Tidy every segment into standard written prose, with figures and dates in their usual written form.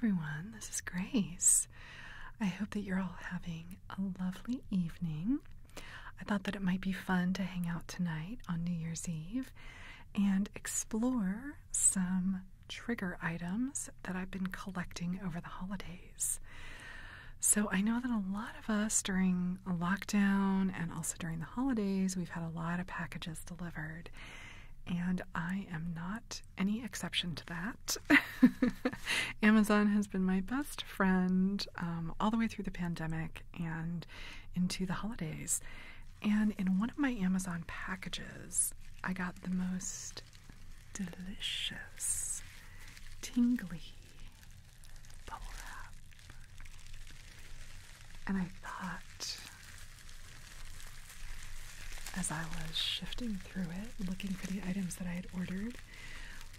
everyone. This is Grace. I hope that you're all having a lovely evening. I thought that it might be fun to hang out tonight on New Year's Eve and explore some trigger items that I've been collecting over the holidays. So I know that a lot of us during a lockdown and also during the holidays, we've had a lot of packages delivered. And I am not any exception to that. Amazon has been my best friend all the way through the pandemic and into the holidays. And in one of my Amazon packages, I got the most delicious, tingly bubble wrap. And I thought, as I was shifting through it, looking for the items that I had ordered,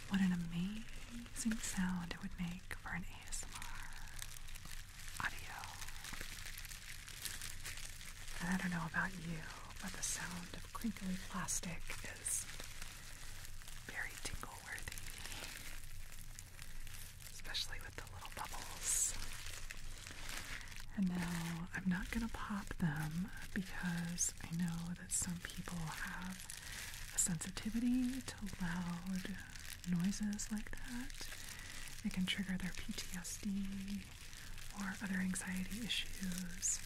what an amazing sound it would make for an ASMR audio. And I don't know about you, but the sound of crinkly plastic is very tingle-worthy, especially with the little bubbles. And now I'm not going to pop them because I know that some people have a sensitivity to loud noises like that. It can trigger their PTSD or other anxiety issues.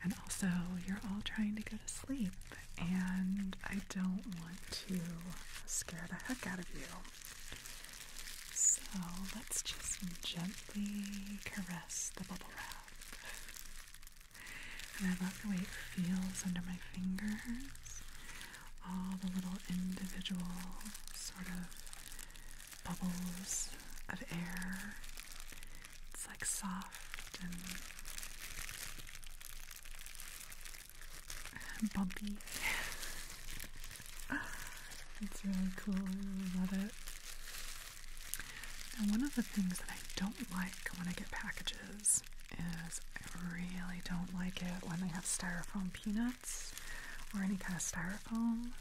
And also, you're all trying to go to sleep, and I don't want to scare the heck out of you. So let's just gently caress the bubble wrap. And I love the way it feels under my fingers. All the little individual sort of bubbles of air. It's like soft and bumpy. It's really cool. I really love it. And one of the things that I don't like when I get packages is I really don't like it when they have styrofoam peanuts or any kind of styrofoam.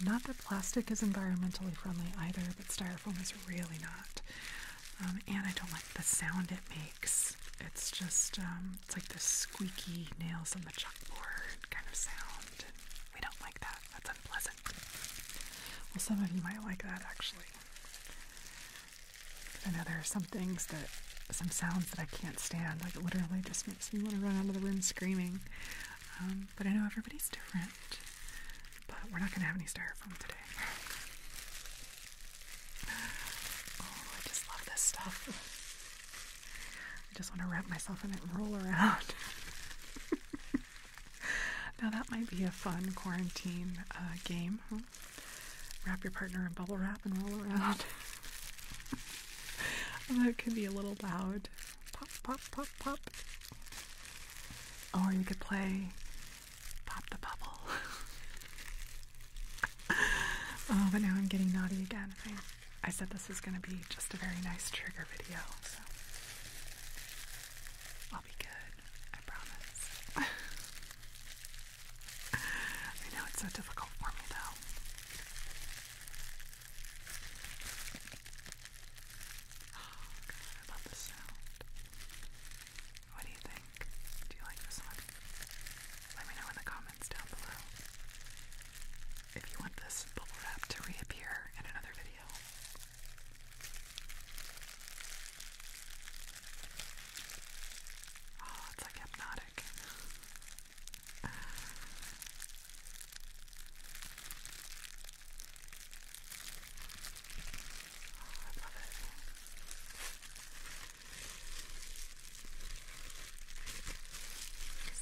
Not that plastic is environmentally friendly either, but styrofoam is really not. And I don't like the sound it makes. It's just, it's like this squeaky nails on the chalkboard kind of sound. And we don't like that. That's unpleasant. Well, some of you might like that, actually. I know there are some things that some sounds that I can't stand. Like, it literally just makes me want to run out of the room screaming. But I know everybody's different. But we're not going to have any styrofoam today. Oh, I just love this stuff. I just want to wrap myself in it and roll around. Now, that might be a fun quarantine game. Huh? Wrap your partner in bubble wrap and roll around. Although it could be a little loud. Pop, pop, pop, pop. Or you could play Pop the Bubble. Oh, but now I'm getting naughty again. I said this was going to be just a very nice trigger video, so I'll be good. I promise. I know it's so difficult for me, though. I love this sound. What do you think? Do you like this one? Let me know in the comments down below if you want this bubble wrap to reappear in another video. Oh, it's like hypnotic.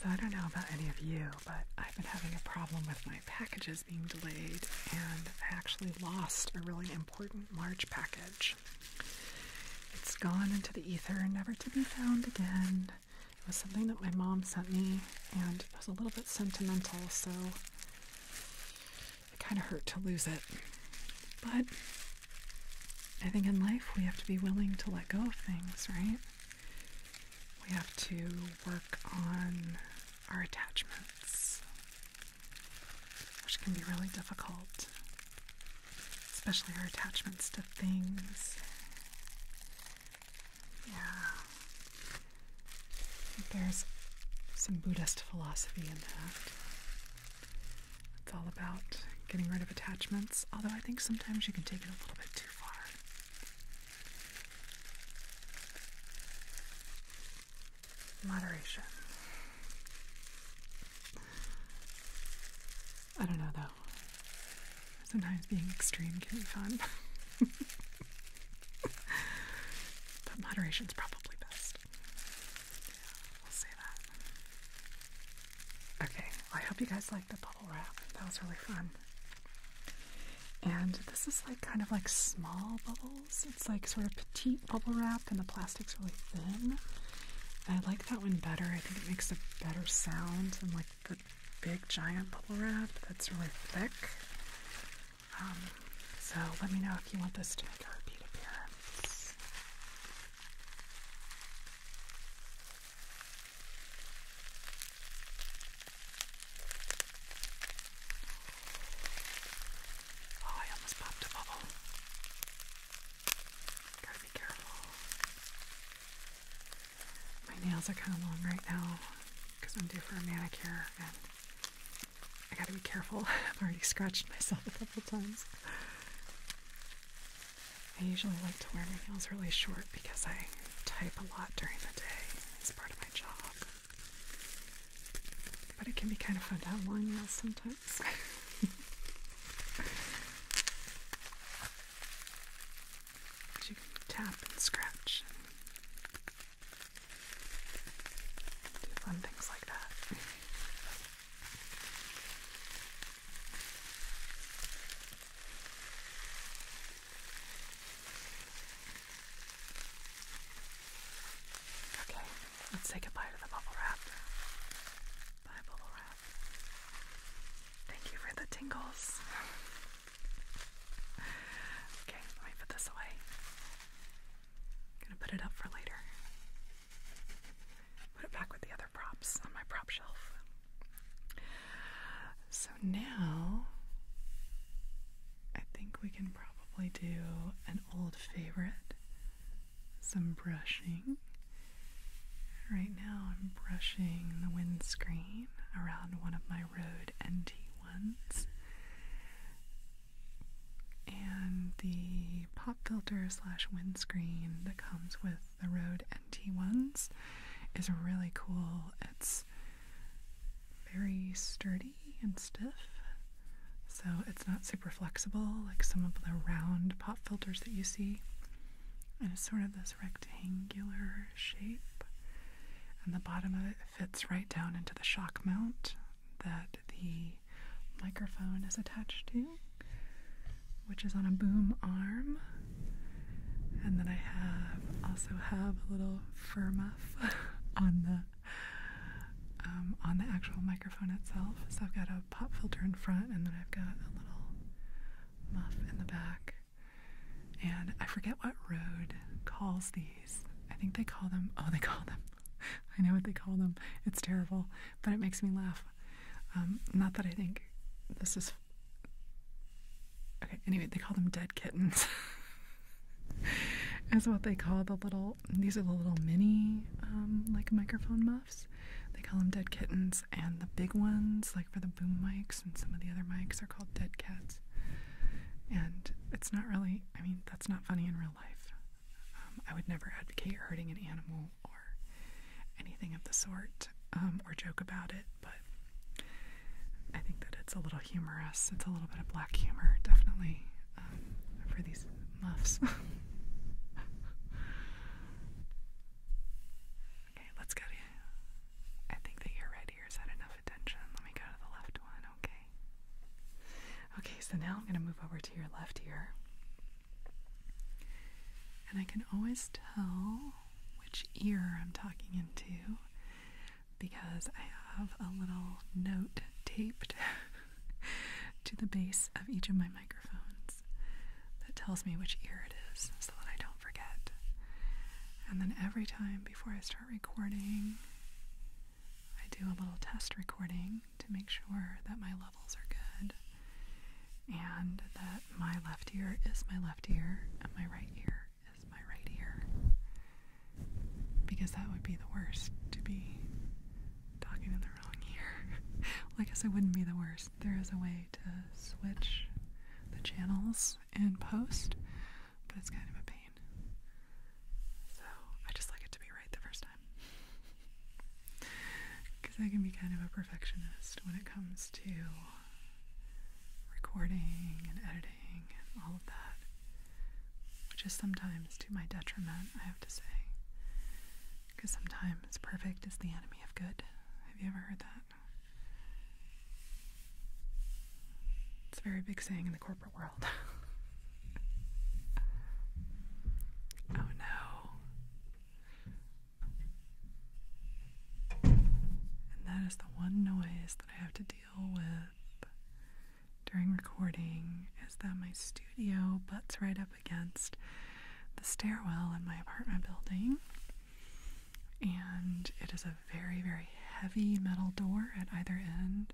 So I don't know about any of you, but I've been having a problem with my packages being delayed, and I actually lost a really important large package. It's gone into the ether, never to be found again. It was something that my mom sent me, and it was a little bit sentimental, so it kind of hurt to lose it. But I think in life we have to be willing to let go of things, right? We have to work on our attachments, which can be really difficult, especially our attachments to things. Yeah. There's some Buddhist philosophy in that. It's all about getting rid of attachments, although I think sometimes you can take it a little bit too far. Moderation. I don't know though. Sometimes being extreme can be fun. But moderation's probably best. Yeah, I'll say that. Okay, I hope you guys liked the bubble wrap. That was really fun. And this is like kind of like small bubbles. It's like sort of petite bubble wrap and the plastic's really thin. And I like that one better. I think it makes a better sound than like the big giant bubble wrap that's really thick. So let me know if you want this to make a repeat appearance. Oh, I almost popped a bubble. Gotta be careful. My nails are kind of long right now because I'm due for a manicure and I gotta be careful. I've already scratched myself a couple times. I usually like to wear my nails really short because I type a lot during the day. It's part of my job. But it can be kind of fun to have long nails sometimes. You can tap and scratch and do fun things like that. Let's say goodbye to the bubble wrap. Bye, bubble wrap. Thank you for the tingles. Okay, let me put this away. I'm gonna put it up for later. Put it back with the other props on my prop shelf. So now, I think we can probably do an old favorite. Some brushing. Right now I'm brushing the windscreen around one of my Rode NT1s. And the pop filter / windscreen that comes with the Rode NT1s is really cool. It's very sturdy and stiff. So it's not super flexible like some of the round pop filters that you see. And it's sort of this rectangular shape. And the bottom of it fits right down into the shock mount that the microphone is attached to, which is on a boom arm. And then I also have a little fur muff on the actual microphone itself. So I've got a pop filter in front, and then I've got a little muff in the back. And I forget what Rode calls these. I think they call them, I know what they call them. It's terrible, but it makes me laugh. Not that I think this is... Okay, anyway, they call them dead kittens. Is what they call the little... These are the little mini, like microphone muffs. They call them dead kittens, and the big ones, like for the boom mics and some of the other mics, are called dead cats. And it's not really... I mean, that's not funny in real life. I would never advocate hurting an animal or anything of the sort, or joke about it, but I think that it's a little humorous. It's a little bit of black humor, definitely, for these muffs. Okay, let's go to... I think the ear right ear has had enough attention. Let me go to the left one, okay? Okay, so now I'm going to move over to your left ear. And I can always tell which ear I'm talking into because I have a little note taped to the base of each of my microphones that tells me which ear it is so that I don't forget. And then every time before I start recording, I do a little test recording to make sure that my levels are good and that my left ear is my left ear and my right ear is my right ear. guess that would be the worst, to be talking in the wrong ear. Well, I guess it wouldn't be the worst. There is a way to switch the channels in post, but it's kind of a pain. So I just like it to be right the first time. Because I can be kind of a perfectionist when it comes to recording and editing and all of that, which is sometimes to my detriment, I have to say. Because sometimes perfect is the enemy of good. Have you ever heard that? It's a very big saying in the corporate world. Oh no. And that is the one noise that I have to deal with during recording, is that my studio butts right up against the stairwell in my apartment building. And it is a very, very heavy metal door at either end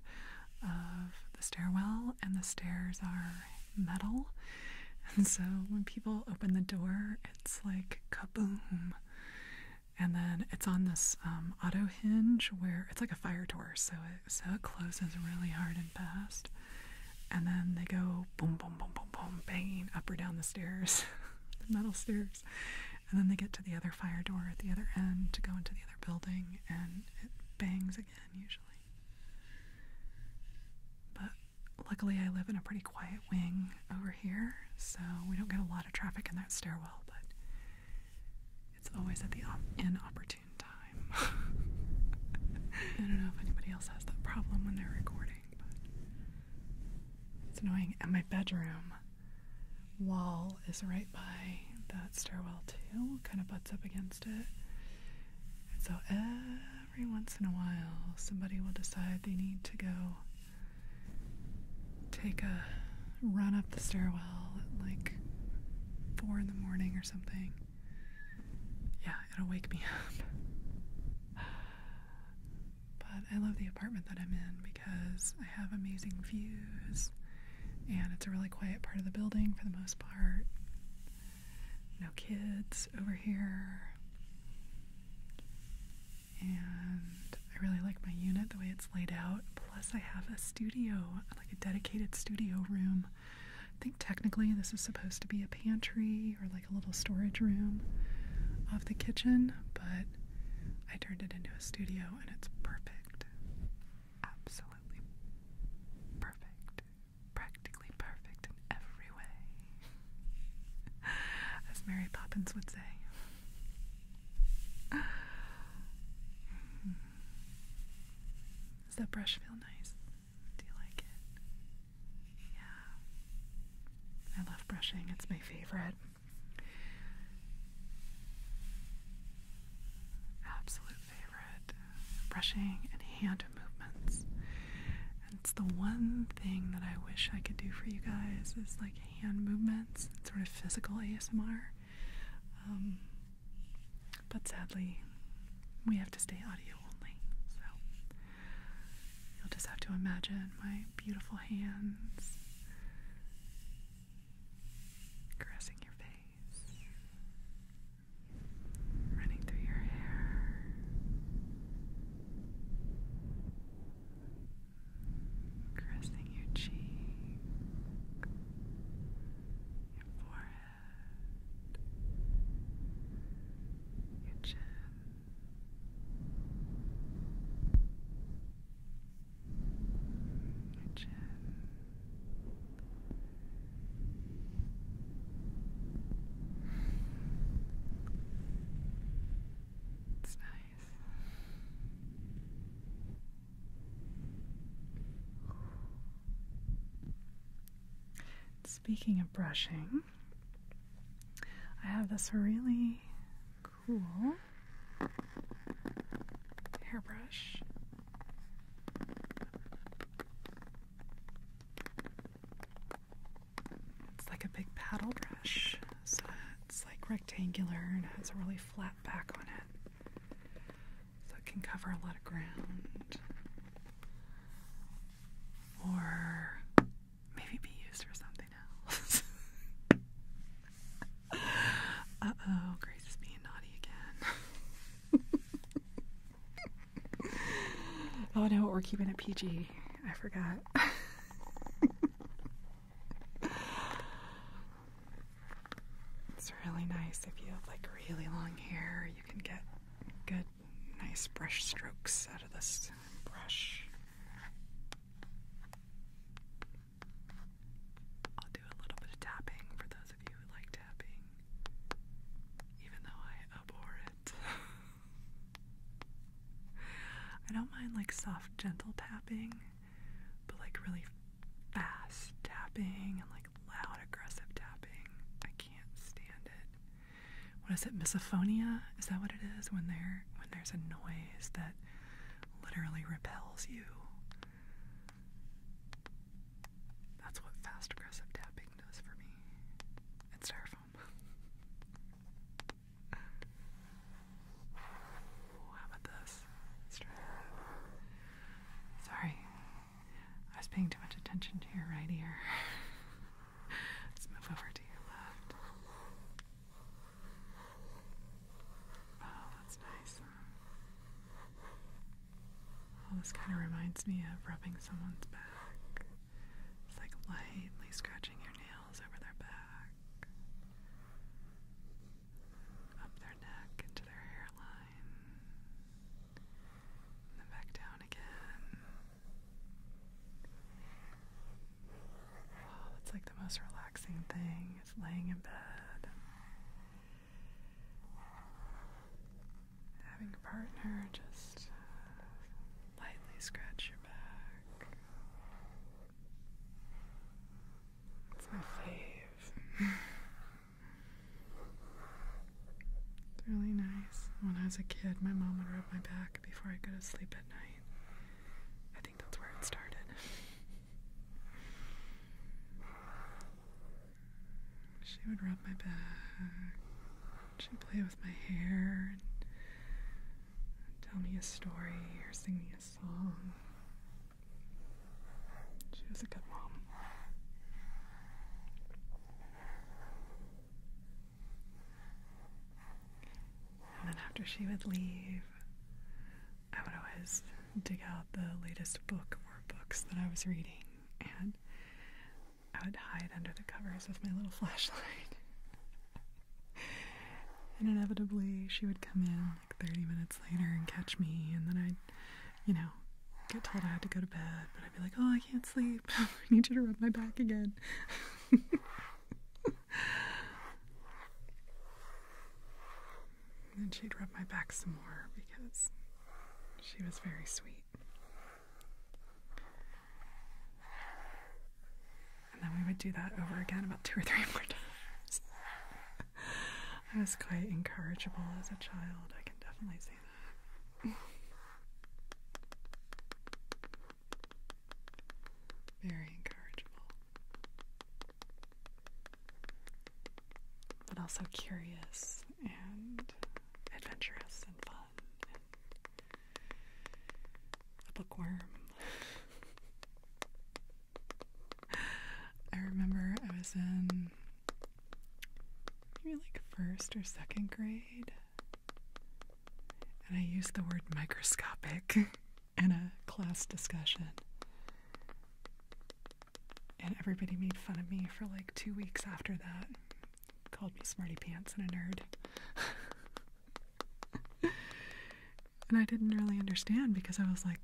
of the stairwell, and the stairs are metal. And so when people open the door, it's like kaboom. And then it's on this auto hinge where it's like a fire door, so it closes really hard and fast. And then they go boom, boom, boom, boom, boom, banging up or down the stairs, the metal stairs. And then they get to the other fire door at the other end to go into the other building, and it bangs again usually. But luckily I live in a pretty quiet wing over here, so we don't get a lot of traffic in that stairwell, but it's always at the inopportune time. I don't know if anybody else has that problem when they're recording, but it's annoying. And my bedroom wall is right by that stairwell too, kind of butts up against it. And so every once in a while somebody will decide they need to go take a run up the stairwell at like 4 in the morning or something. Yeah, it'll wake me up. But I love the apartment that I'm in because I have amazing views, and it's a really quiet part of the building for the most part. No kids over here. And I really like my unit, the way it's laid out. Plus I have a studio, like a dedicated studio room. I think technically this is supposed to be a pantry or like a little storage room off the kitchen, but I turned it into a studio and it's perfect. Absolutely perfect. Practically perfect in every way. As Mary Poppins would say. Does that brush feel nice? Do you like it? Yeah. I love brushing. It's my favorite. Absolute favorite. Brushing and hand movements. And it's the one thing that I wish I could do for you guys is like hand movements, sort of physical ASMR. But sadly, we have to stay audio only, so you'll just have to imagine my beautiful hands caressing your face, running through your hair, caressing your cheek, your forehead, your chin, your chin. It's nice. Speaking of brushing, I have this really cool hairbrush. It's like a big paddle brush, so it's like rectangular and has a really flat back on it, so it can cover a lot of ground, or maybe be used for something else. Uh-oh, Grace is being naughty again. Oh no, we're keeping it PG. I forgot. It's really nice if you have like really long hair. You can get good, nice brush strokes out of this brush. I'll do a little bit of tapping for those of you who like tapping, even though I abhor it. I don't mind like soft, gentle tapping, but like really fast tapping and like loud, aggressive tapping, I can't stand it. What is it, misophonia? Is that what it is? When there's a noise that literally repels you. That's what fast, aggressive tapping does for me. It's styrofoam. How about this? Let's try that. Sorry. I was paying too much attention to your right ear. Let's move over to your left. Oh, that's nice. Oh, this kind of reminds me of rubbing someone's back. It's like lightly scratching your nails over their back, up their neck, into their hairline, and then back down again. Oh, it's like the most relaxing thing is laying in bed, having a partner just lightly scratch your back. It's my fave. It's really nice. When I was a kid, my mom would rub my back before I go to sleep at night. I think that's where it started. She would rub my back. She'd play with my hair and tell me a story or sing me a song. She was a good mom. And then after she would leave, I would always dig out the latest book or books that I was reading, and I would hide under the covers with my little flashlight. And inevitably, she would come in like 30 minutes later and catch me, and then I'd, get told I had to go to bed, but I'd be like, oh, I can't sleep. I need you to rub my back again. And then she'd rub my back some more because she was very sweet. And then we would do that over again about 2 or 3 more times. I was quite incorrigible as a child, I can definitely say that. Very incorrigible. But also curious and adventurous and fun. And a bookworm. I remember I was in maybe like 1st or 2nd grade, and I used the word microscopic in a class discussion, and everybody made fun of me for like 2 weeks after that. Called me smarty pants and a nerd. And I didn't really understand because I was like,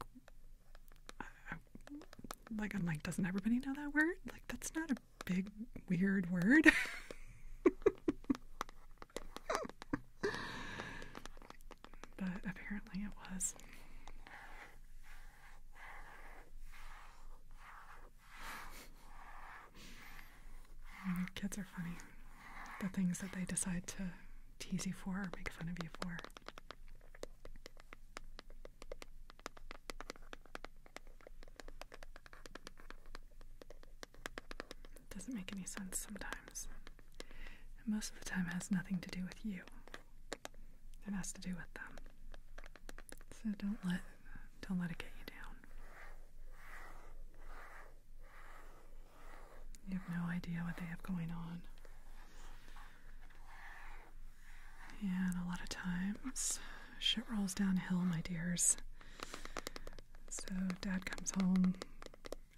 I'm like, doesn't everybody know that word? Like, that's not a big, weird word. But apparently it was. Kids are funny. The things that they decide to tease you for or make fun of you for. It doesn't make any sense sometimes. And most of the time it has nothing to do with you. It has to do with them. So don't let it get you down. You have no idea what they have going on. And a lot of times, shit rolls downhill, my dears. So dad comes home,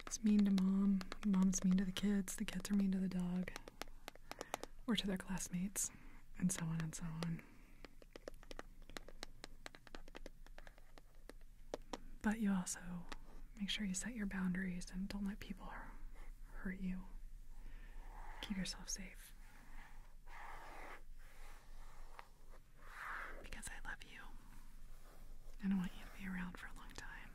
is mean to mom, mom's mean to the kids are mean to the dog, or to their classmates, and so on and so on. But you also make sure you set your boundaries and don't let people hurt you. Keep yourself safe. Because I love you. And I want you to be around for a long time.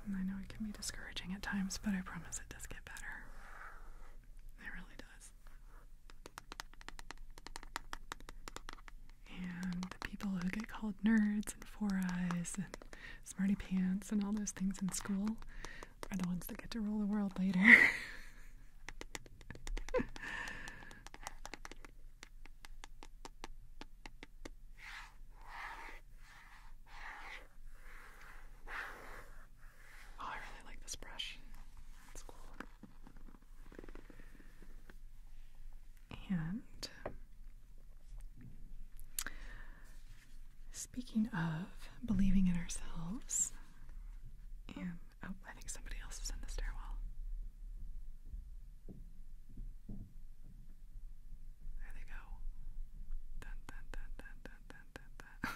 And I know it can be discouraging at times, but I promise it does get better. It really does. And the people who get called nerds and four eyes and smarty pants and all those things in school are the ones that get to rule the world later. Oh, I really like this brush. It's cool. And speaking of believing in ourselves, and oh, I think somebody else is in the stairwell. There they go. Dun, dun, dun, dun, dun, dun, dun, dun.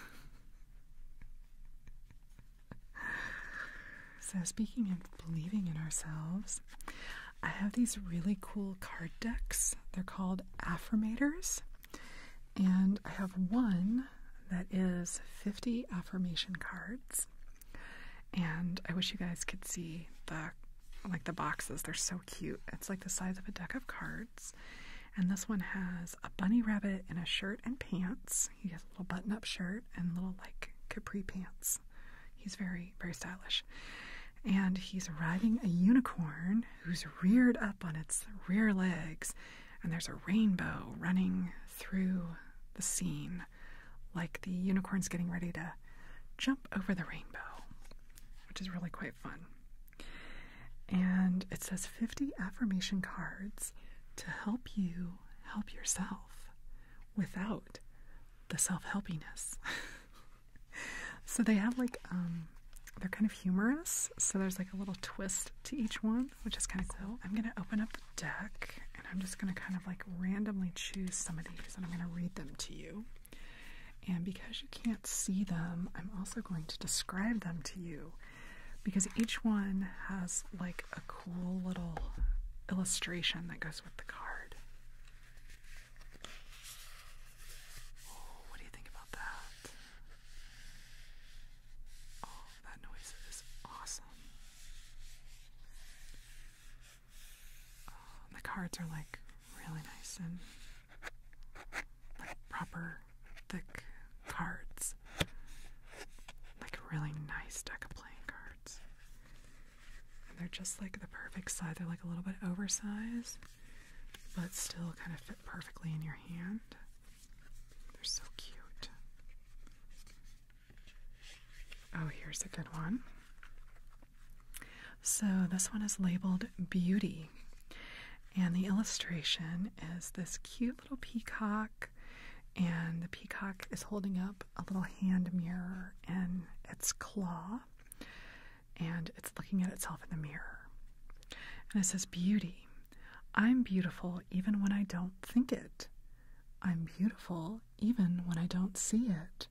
So speaking of believing in ourselves, I have these really cool card decks. They're called affirmators, and I have one that is 50 affirmation cards. And I wish you guys could see the boxes. They're so cute. It's like the size of a deck of cards. And this one has a bunny rabbit in a shirt and pants. He has a little button-up shirt and little like capri pants. He's very, very stylish. And he's riding a unicorn who's reared up on its rear legs. And there's a rainbow running through the scene, like the unicorn's getting ready to jump over the rainbow, which is really quite fun. And it says 50 affirmation cards to help you help yourself without the self-helpiness. So they have like, they're kind of humorous. So there's like a little twist to each one, which is kind of cool. I'm going to open up the deck and I'm just going to kind of like randomly choose some of these and I'm going to read them to you. And because you can't see them, I'm also going to describe them to you because each one has like a cool little illustration that goes with the card. Oh, what do you think about that? Oh, that noise is awesome. The cards are like really nice and like proper thick cards, like a really nice deck of playing cards, and they're just like the perfect size. They're like a little bit oversized but still kind of fit perfectly in your hand. They're so cute. Oh, here's a good one. So this one is labeled Beauty, and the illustration is this cute little peacock. And the peacock is holding up a little hand mirror in its claw, and it's looking at itself in the mirror. And it says, Beauty. I'm beautiful even when I don't think it. I'm beautiful even when I don't see it.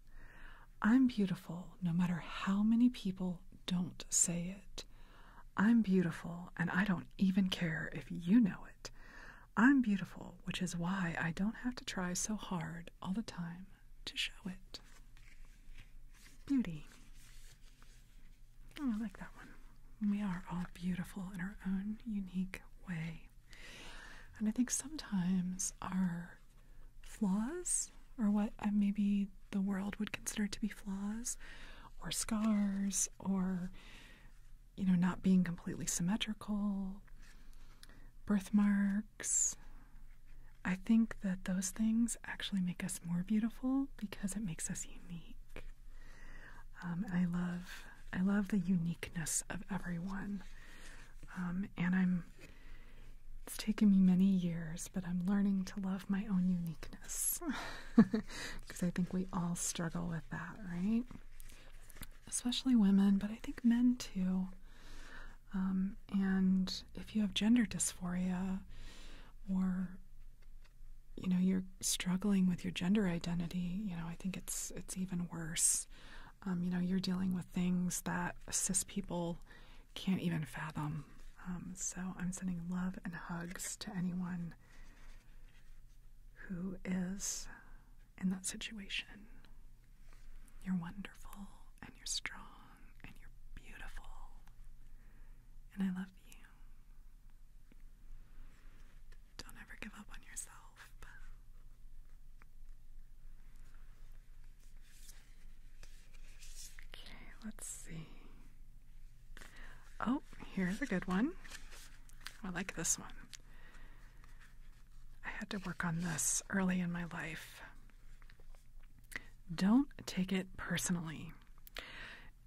I'm beautiful no matter how many people don't say it. I'm beautiful and I don't even care if you know it. I'm beautiful, which is why I don't have to try so hard all the time to show it. Beauty. Oh, I like that one. We are all beautiful in our own unique way. And I think sometimes our flaws, or what maybe the world would consider to be flaws, or scars, or, not being completely symmetrical, birthmarks. I think that those things actually make us more beautiful because it makes us unique. And I love the uniqueness of everyone. And It's taken me many years, but I'm learning to love my own uniqueness. Because I think we all struggle with that, right? Especially women, but I think men too. And if you have gender dysphoria, or you're struggling with your gender identity, I think it's even worse. You're dealing with things that cis people can't even fathom. So I'm sending love and hugs to anyone who is in that situation. You're wonderful, and you're strong, and you're beautiful, and I love you. Don't ever give up on yourself. Okay, let's see. Oh, here's a good one. I like this one. I had to work on this early in my life. Don't take it personally.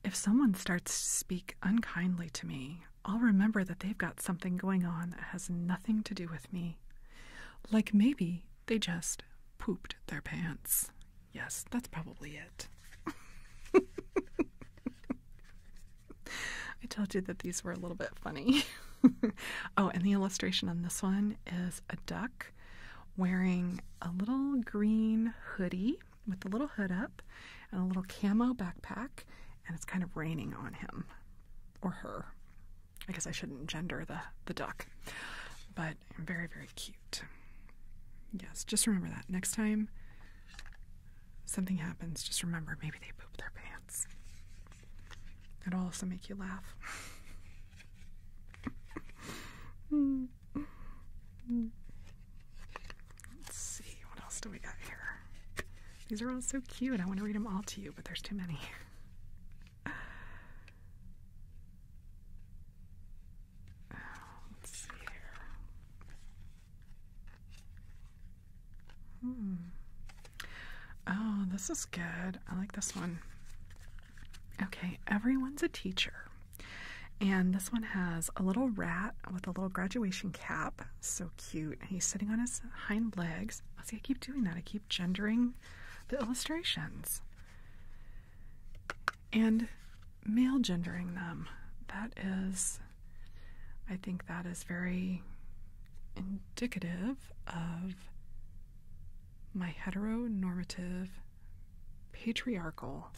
If someone starts to speak unkindly to me, I'll remember that they've got something going on that has nothing to do with me. Like maybe they just pooped their pants. Yes, that's probably it. I told you that these were a little bit funny. Oh, and the illustration on this one is a duck wearing a little green hoodie with the little hood up and a little camo backpack, and it's kind of raining on him or her. I guess I shouldn't gender the duck, but very, very cute. Yes, just remember that. Next time something happens, just remember maybe they pooped their pants. It'll also make you laugh. Let's see, what else do we got here? These are all so cute. I want to read them all to you, but there's too many. Let's see here. Oh, this is good. I like this one. Okay, everyone's a teacher. And this one has a little rat with a little graduation cap. So cute. And he's sitting on his hind legs. See, I keep doing that. I keep gendering the illustrations. And male gendering them. I think that is very indicative of my heteronormative, patriarchal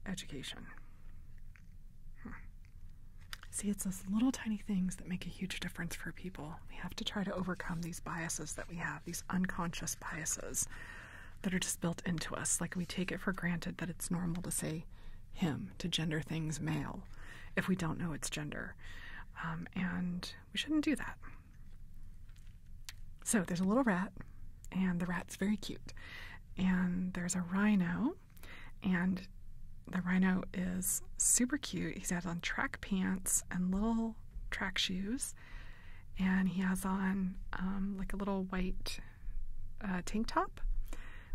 education. See, it's those little tiny things that make a huge difference for people. We have to try to overcome these biases that we have, these unconscious biases that are just built into us. Like, we take it for granted that it's normal to say him, to gender things male, if we don't know its gender. And we shouldn't do that. So there's a little rat, and the rat's very cute. And there's a rhino, and the rhino is super cute. He's got on track pants and little track shoes, and he has on like a little white tank top.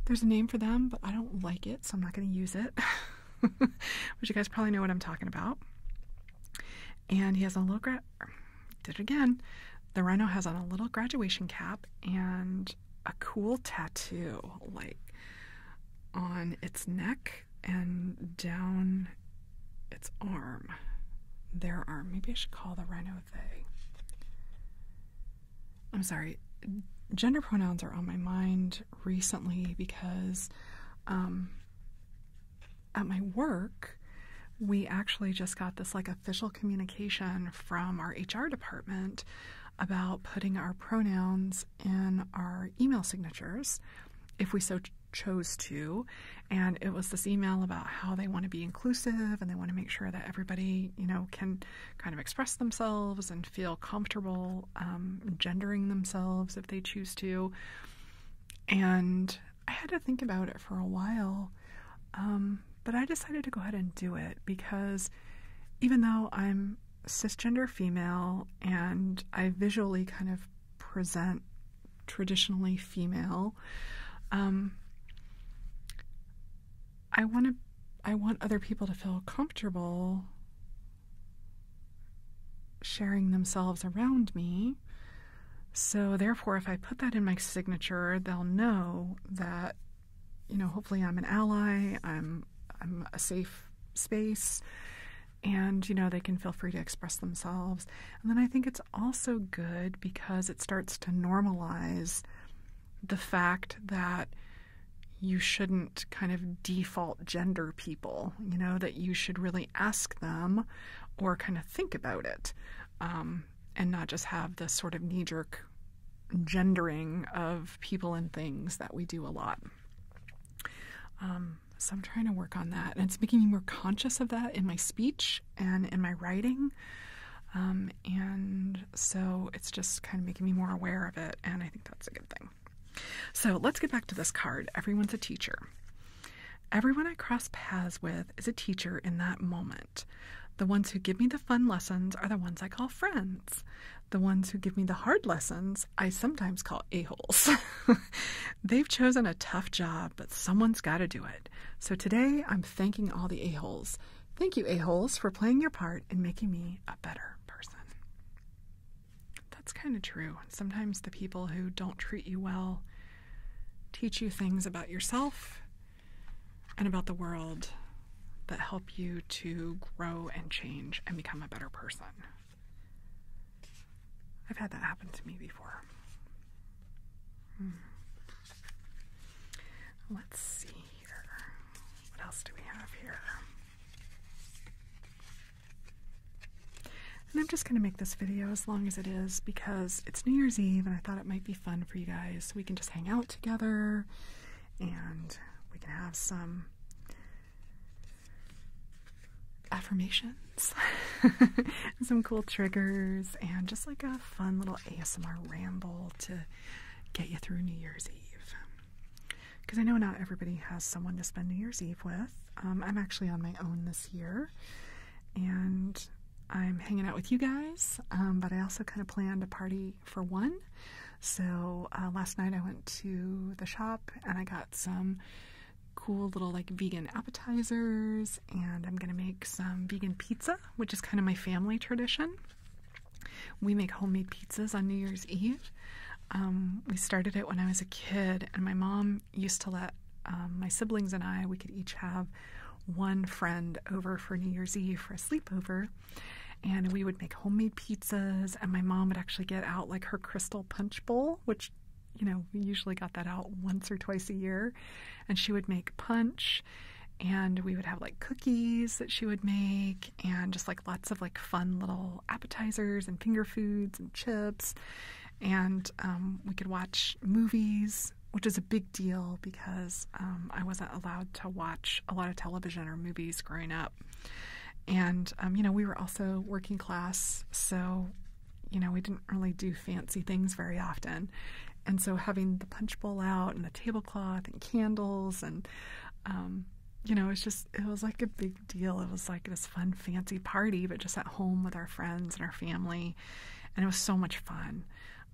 There's a name for them, but I don't like it, so I'm not going to use it. But you guys probably know what I'm talking about. And he has a little did it again. The rhino has on a little graduation cap and a cool tattoo, like on its neck and down its arm. Their arm. Maybe I should call the rhino they. I'm sorry. Gender pronouns are on my mind recently because at my work, we actually just got this like official communication from our HR department about putting our pronouns in our email signatures if we so chose to. And it was this email about how they want to be inclusive and they want to make sure that everybody, can kind of express themselves and feel comfortable gendering themselves if they choose to. And I had to think about it for a while, but I decided to go ahead and do it because even though I'm cisgender female and I visually kind of present traditionally female, I want other people to feel comfortable sharing themselves around me So therefore, if I put that in my signature, they'll know that, hopefully I'm an ally, I'm a safe space, and, they can feel free to express themselves. And then I think it's also good because it starts to normalize the fact that you shouldn't kind of default gender people, that you should really ask them or kind of think about it, and not just have this sort of knee-jerk gendering of people and things that we do a lot. So I'm trying to work on that, and it's making me more conscious of that in my speech and in my writing. And so it's just kind of making me more aware of it, and I think that's a good thing. So let's get back to this card. Everyone's a teacher. Everyone I cross paths with is a teacher in that moment. The ones who give me the fun lessons are the ones I call friends. The ones who give me the hard lessons, I sometimes call a-holes. They've chosen a tough job, but someone's got to do it. So today, I'm thanking all the a-holes. Thank you, a-holes, for playing your part in making me a better person. That's kind of true. Sometimes the people who don't treat you well teach you things about yourself and about the world that help you to grow and change and become a better person. I've had that happen to me before. Let's see here. What else do we have here? And I'm just going to make this video as long as it is because it's New Year's Eve and I thought it might be fun for you guys. So we can just hang out together and we can have some affirmations, some cool triggers, and just like a fun little ASMR ramble to get you through New Year's Eve. Because I know not everybody has someone to spend New Year's Eve with. I'm actually on my own this year, and I'm hanging out with you guys, but I also kind of planned a party for one. So last night I went to the shop and I got some cool little like vegan appetizers, and I'm gonna make some vegan pizza, which is kind of my family tradition. We make homemade pizzas on New Year's Eve. We started it when I was a kid, and my mom used to let my siblings and we could each have one friend over for New Year's Eve for a sleepover, and we would make homemade pizzas, and my mom would actually get out like her crystal punch bowl, which we usually got that out once or twice a year, and she would make punch, and we would have like cookies that she would make, and just like lots of like fun little appetizers and finger foods and chips, and we could watch movies, which is a big deal because I wasn't allowed to watch a lot of television or movies growing up, and we were also working class, so we didn't really do fancy things very often. And so having the punch bowl out and the tablecloth and candles and, it was like a big deal. It was like this fun, fancy party, but just at home with our friends and our family. And it was so much fun.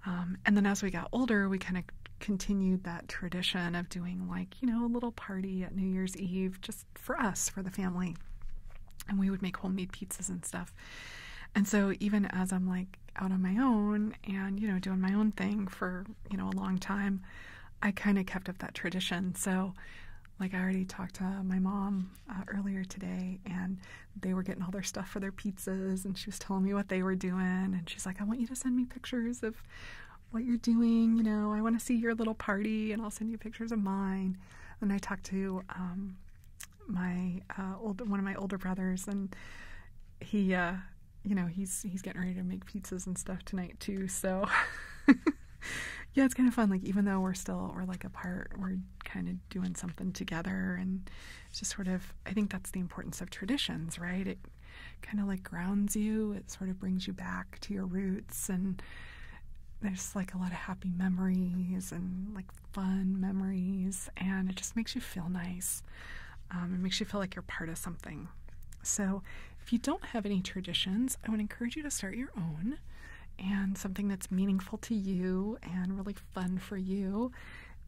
And then as we got older, we kind of continued that tradition of doing like, a little party at New Year's Eve just for us, for the family. And we would make homemade pizzas and stuff. And so even as I'm like out on my own and, doing my own thing for, a long time, I kind of kept up that tradition. So like I already talked to my mom earlier today, and they were getting all their stuff for their pizzas, and she was telling me what they were doing. And she's like, I want you to send me pictures of what you're doing. I want to see your little party, and I'll send you pictures of mine. And I talked to one of my older brothers, and he he's getting ready to make pizzas and stuff tonight too. So yeah, it's kind of fun. Like, even though we're like apart, we're kind of doing something together, and it's just sort of, I think that's the importance of traditions, right? It kind of like grounds you. It sort of brings you back to your roots, and there's like a lot of happy memories and like fun memories, and it just makes you feel nice. It makes you feel like you're part of something. So if you don't have any traditions, I would encourage you to start your own, and something that's meaningful to you and really fun for you.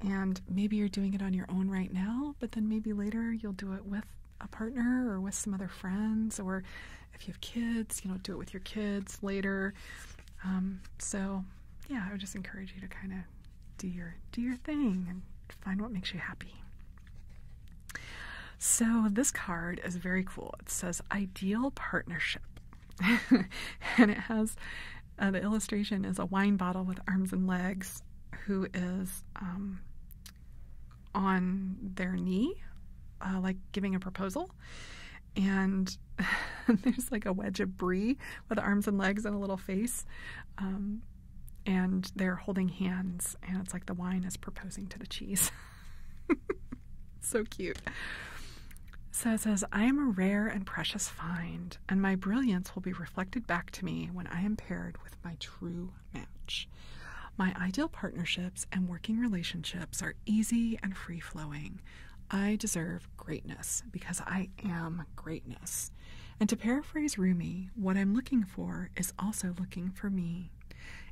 And maybe you're doing it on your own right now, but then maybe later you'll do it with a partner or with some other friends, or if you have kids, do it with your kids later. So yeah, I would just encourage you to kind of do your thing and find what makes you happy. So this card is very cool. It says ideal partnership. And it has the illustration is a wine bottle with arms and legs who is on their knee, like giving a proposal. And there's like a wedge of brie with arms and legs and a little face. And they're holding hands, and it's like the wine is proposing to the cheese. So cute. So it says, I am a rare and precious find, and my brilliance will be reflected back to me when I am paired with my true match. My ideal partnerships and working relationships are easy and free-flowing. I deserve greatness because I am greatness. And to paraphrase Rumi, what I'm looking for is also looking for me.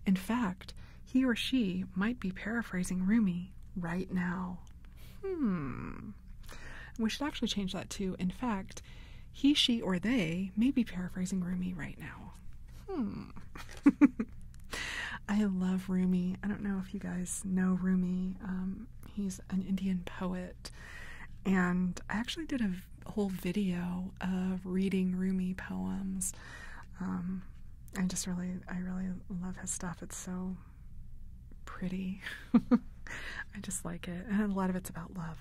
In fact, he or she might be paraphrasing Rumi right now. We should actually change that to, in fact, he, she, or they may be paraphrasing Rumi right now. I love Rumi. I don't know if you guys know Rumi. He's an Indian poet. And I actually did a whole video of reading Rumi poems. I really love his stuff. It's so pretty. I just like it. And a lot of it's about love.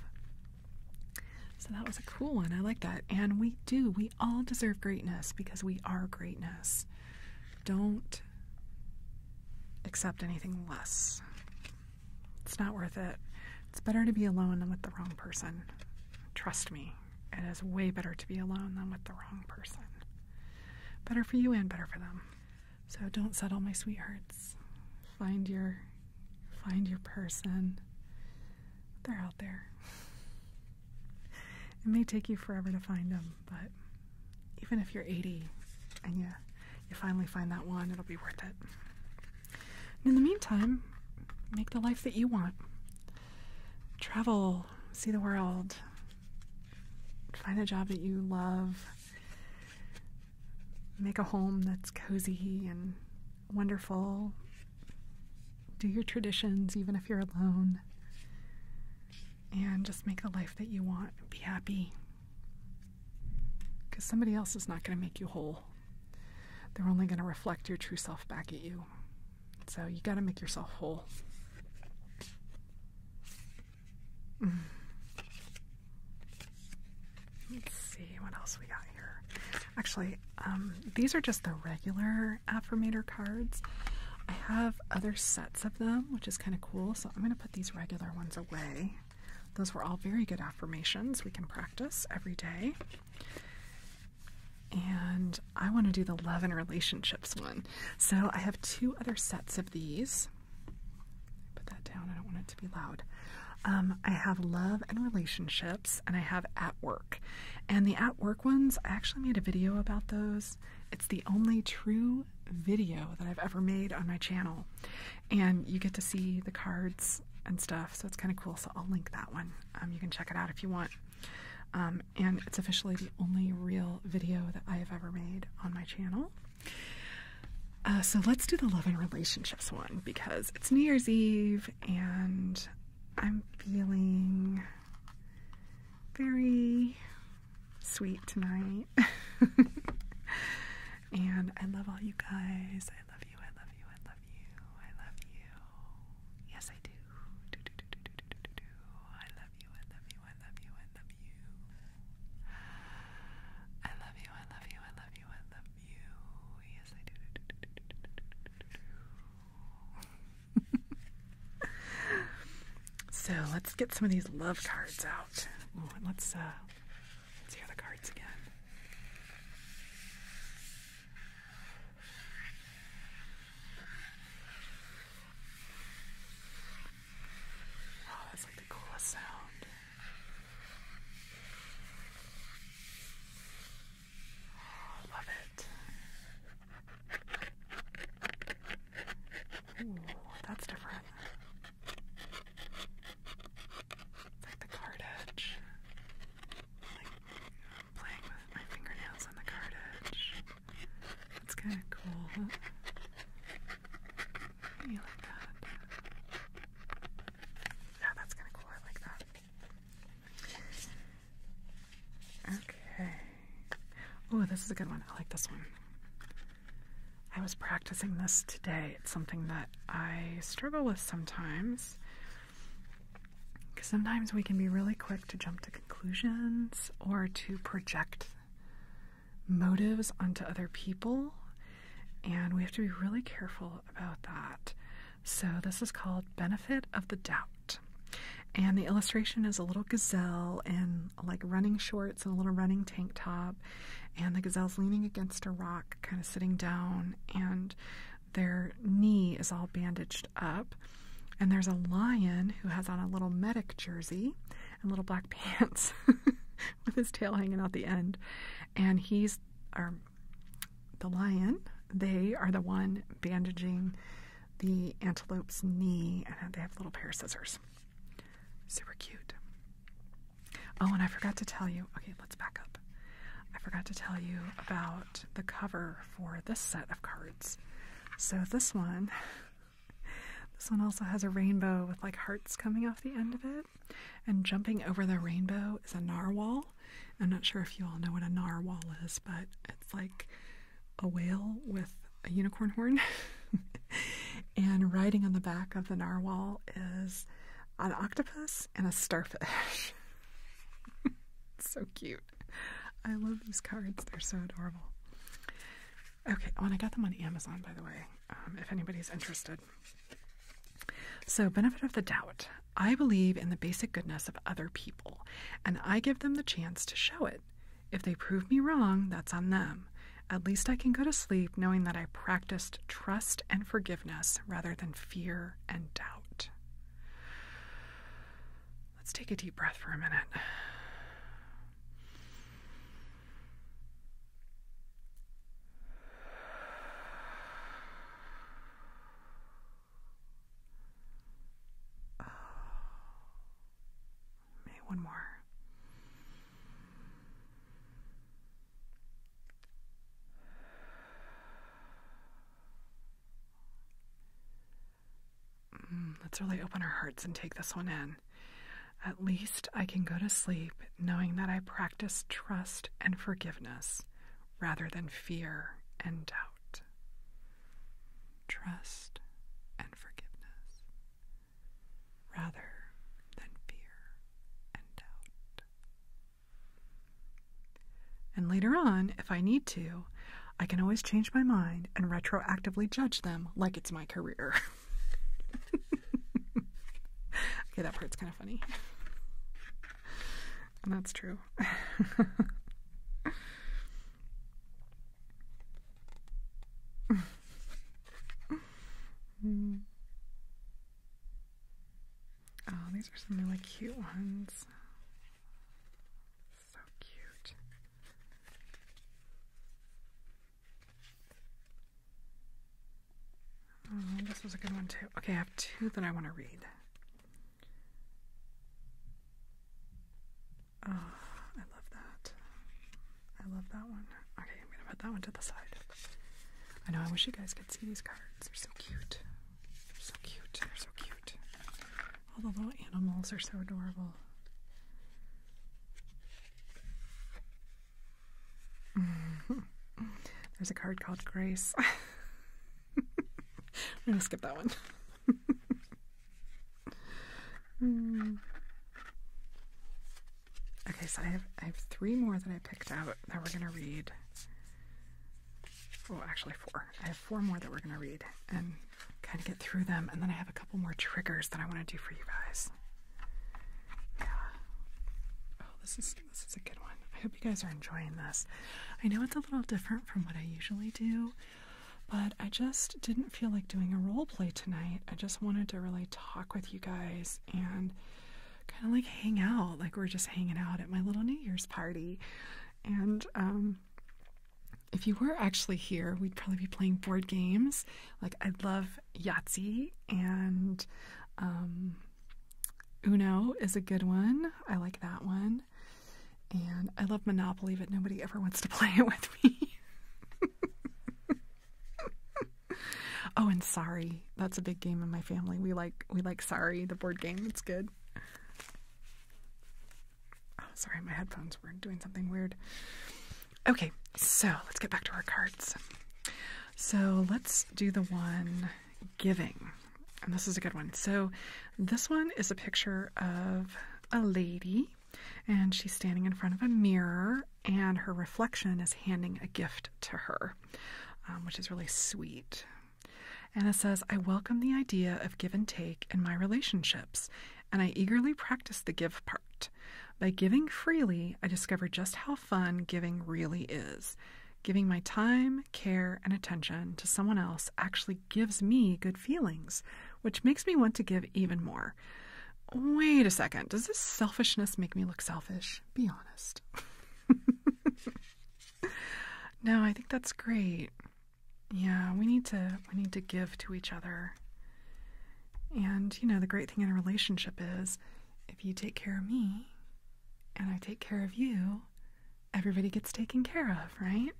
So that was a cool one. I like that. And we all deserve greatness because we are greatness. Don't accept anything less. It's not worth it. It's better to be alone than with the wrong person. Trust me, it is way better to be alone than with the wrong person. Better for you and better for them. So don't settle, my sweethearts. Find your person. They're out there. It may take you forever to find them, but even if you're 80 and you finally find that one, it'll be worth it. And in the meantime, make the life that you want. Travel, see the world, find a job that you love, make a home that's cozy and wonderful, do your traditions even if you're alone, and just make the life that you want. Be happy, because somebody else is not going to make you whole. They're only going to reflect your true self back at you. So you got to make yourself whole. Let's see what else we got here. Actually, these are just the regular affirmator cards. I have other sets of them, which is kind of cool. So I'm going to put these regular ones away. Those were all very good affirmations we can practice every day. And I want to do the love and relationships one. So I have two other sets of these. Put that down. I don't want it to be loud. I have love and relationships, and I have at work. And the at work ones, I actually made a video about those. It's the only true video that I've ever made on my channel. And you get to see the cards and stuff, so it's kind of cool. So I'll link that one. You can check it out if you want. And it's officially the only real video that I have ever made on my channel. So let's do the love and relationships one, because it's New Year's Eve and I'm feeling very sweet tonight. And I love all you guys. I love you, I love you, I love you, I love you. Yes, I do. I love you, I love you, I love you, I love you. I love you, I love you, I love you, I love you. Yes, I do. So let's get some of these love cards out. Ooh, and let's hear the cards again. Oh, that's like the coolest sound. Oh, love it. Ooh, that's different. It's like the card edge. Like playing with my fingernails on the card edge. It's kind of cool. You like that? this is a good one. I like this one. I was practicing this today. It's something that I struggle with sometimes. Because sometimes we can be really quick to jump to conclusions or to project motives onto other people. And we have to be really careful about that. So this is called Benefit of the Doubt. And the illustration is a little gazelle in like running shorts and a little running tank top. And the gazelle's leaning against a rock, kind of sitting down. And their knee is all bandaged up. And there's a lion who has on a little medic jersey and little black pants with his tail hanging out the end. And the lion, they are the one bandaging the antelope's knee, and they have a little pair of scissors. Super cute. Oh, and I forgot to tell you, okay, let's back up. I forgot to tell you about the cover for this set of cards. So this one also has a rainbow with like hearts coming off the end of it. And jumping over the rainbow is a narwhal. I'm not sure if you all know what a narwhal is, but it's like a whale with a unicorn horn. And riding on the back of the narwhal is an octopus and a starfish. So cute. I love these cards. They're so adorable. Okay, oh, and I got them on Amazon, by the way, if anybody's interested. So, benefit of the doubt. I believe in the basic goodness of other people, and I give them the chance to show it. If they prove me wrong, that's on them. At least I can go to sleep knowing that I practiced trust and forgiveness rather than fear and doubt. Let's take a deep breath for a minute. Maybe one more. Let's really open our hearts and take this one in. At least I can go to sleep knowing that I practice trust and forgiveness rather than fear and doubt. Trust and forgiveness rather than fear and doubt. And later on, if I need to, I can always change my mind and retroactively judge them like it's my career. Okay, that part's kind of funny. And that's true. Oh, these are some really cute ones. So cute. Oh, this was a good one too. Okay, I have two that I want to read. Oh, I love that. I love that one. Okay, I'm going to put that one to the side. I know, I wish you guys could see these cards. They're so cute. They're so cute. They're so cute. All the little animals are so adorable. There's a card called Grace. I'm going to skip that one. Okay, so I have three more that I picked out that we're going to read. Oh, actually four. I have four more that we're going to read and kind of get through them. And then I have a couple more triggers that I want to do for you guys. Yeah. Oh, this is a good one. I hope you guys are enjoying this. I know it's a little different from what I usually do, but I just didn't feel like doing a role play tonight. I just wanted to really talk with you guys and kind of like hang out, like we're just hanging out at my little New Year's party. And if you were actually here, we'd probably be playing board games. Like, I love Yahtzee, and Uno is a good one. I like that one. And I love Monopoly, but nobody ever wants to play it with me. Oh, and Sorry. That's a big game in my family. We like Sorry, the board game. It's good. Oh, sorry, my headphones were doing something weird. Okay, So let's get back to our cards. So let's do the one giving. And this is a good one. So this one is a picture of a lady, and she's standing in front of a mirror, and her reflection is handing a gift to her, which is really sweet. And it says, I welcome the idea of give and take in my relationships, and I eagerly practice the give part. By giving freely, I discover just how fun giving really is. Giving my time, care, and attention to someone else actually gives me good feelings, which makes me want to give even more. Wait a second. Does this selfishness make me look selfish? Be honest. No, I think that's great. Yeah, we need to give to each other. And, you know, the great thing in a relationship is if you take care of me and I take care of you, everybody gets taken care of, right?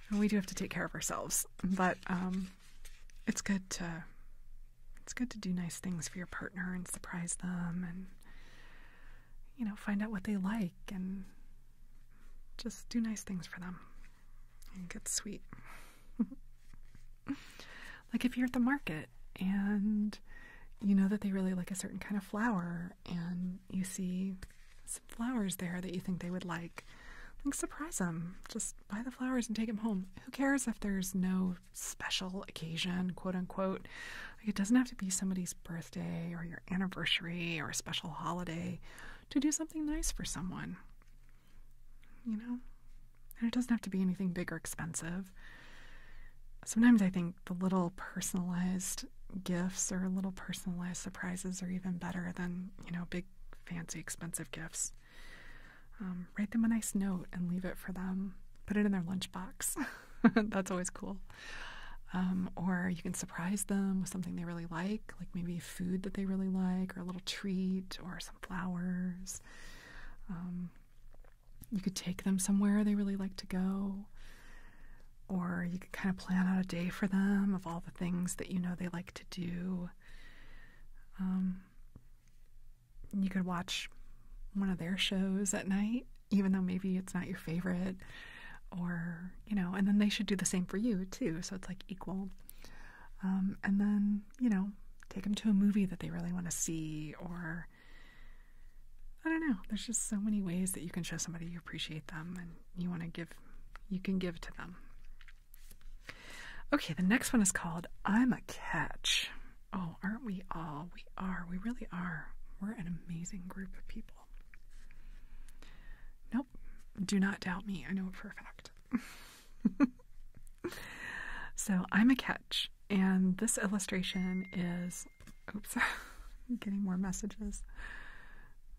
And we do have to take care of ourselves, but it's good to do nice things for your partner and surprise them, and you know, find out what they like and just do nice things for them. And get sweet. Like if you're at the market and you know that they really like a certain kind of flower, and you see some flowers there that you think they would like surprise them. Just buy the flowers and take them home. Who cares if there's no special occasion, quote unquote? Like, it doesn't have to be somebody's birthday or your anniversary or a special holiday to do something nice for someone, you know? And it doesn't have to be anything big or expensive. Sometimes I think the little personalized gifts or little personalized surprises are even better than, you know, big, fancy, expensive gifts. Write them a nice note and leave it for them. Put it in their lunchbox. That's always cool. Or you can surprise them with something they really like maybe food that they really like, or a little treat, or some flowers. You could take them somewhere they really like to go. Or you could kind of plan out a day for them of all the things that you know they like to do. You could watch one of their shows at night, even though maybe it's not your favorite, or, you know, and then they should do the same for you too. So it's like equal. And then, you know, take them to a movie that they really want to see, or I don't know. There's just so many ways that you can show somebody you appreciate them and you want to give, you can give to them. Okay, the next one is called I'm a Catch. Oh, aren't we all? We are. We really are. We're an amazing group of people. Nope. Do not doubt me. I know it for a fact. So I'm a catch. And this illustration is... Oops. I'm getting more messages.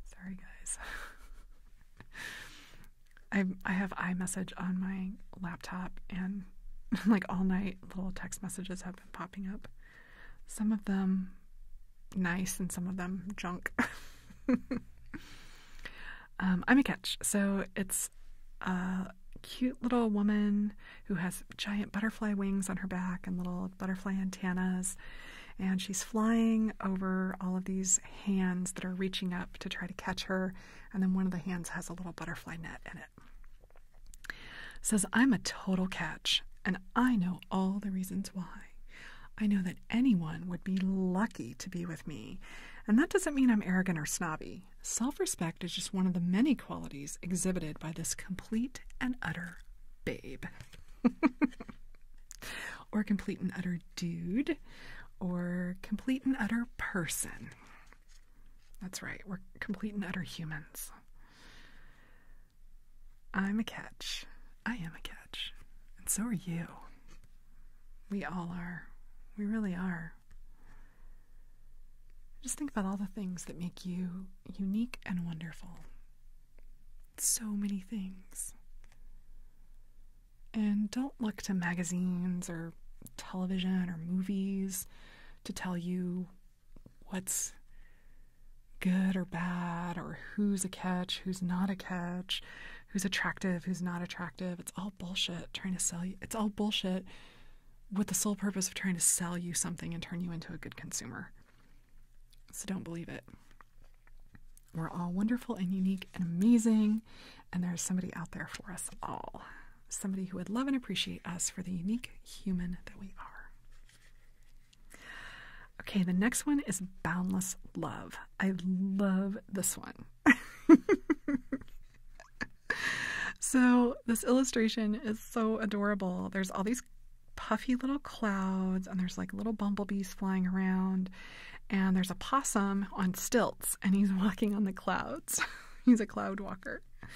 Sorry, guys. I have iMessage on my laptop, and like all night little text messages have been popping up. Some of them nice and some of them junk. I'm a catch. So it's a cute little woman who has giant butterfly wings on her back and little butterfly antennas, and she's flying over all of these hands that are reaching up to try to catch her, and then one of the hands has a little butterfly net in it. It says, I'm a total catch, and I know all the reasons why. I know that anyone would be lucky to be with me. And that doesn't mean I'm arrogant or snobby. Self-respect is just one of the many qualities exhibited by this complete and utter babe. Or complete and utter dude. Or complete and utter person. That's right, we're complete and utter humans. I'm a catch. I am a catch. And so are you. We all are. We really are. Just think about all the things that make you unique and wonderful. So many things. And don't look to magazines or television or movies to tell you what's good or bad, or who's a catch, who's not a catch, who's attractive, who's not attractive. It's all bullshit trying to sell you. It's all bullshit with the sole purpose of trying to sell you something and turn you into a good consumer. So don't believe it. We're all wonderful and unique and amazing, And there's somebody out there for us all. Somebody who would love and appreciate us for the unique human that we are. Okay, the next one is boundless love. I love this one. So this illustration is so adorable. There's all these puffy little clouds, and there's like little bumblebees flying around, and there's a possum on stilts, and he's walking on the clouds. He's a cloud walker. It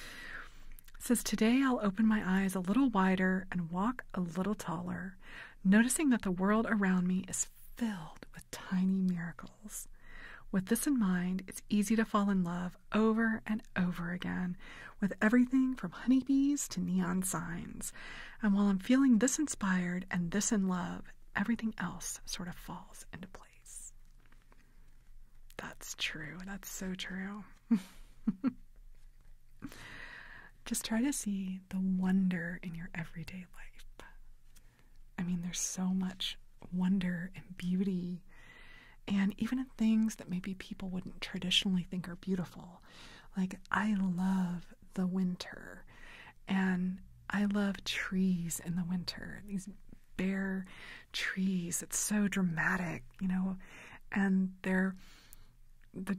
says, today I'll open my eyes a little wider and walk a little taller, noticing that the world around me is filled with tiny miracles. With this in mind, it's easy to fall in love over and over again with everything from honeybees to neon signs. And while I'm feeling this inspired and this in love, everything else sort of falls into place. That's true. That's so true. Just try to see the wonder in your everyday life. I mean, there's so much wonder and beauty, and even in things that maybe people wouldn't traditionally think are beautiful. Like, I love the winter, and I love trees in the winter. These bare trees, it's so dramatic, you know, and the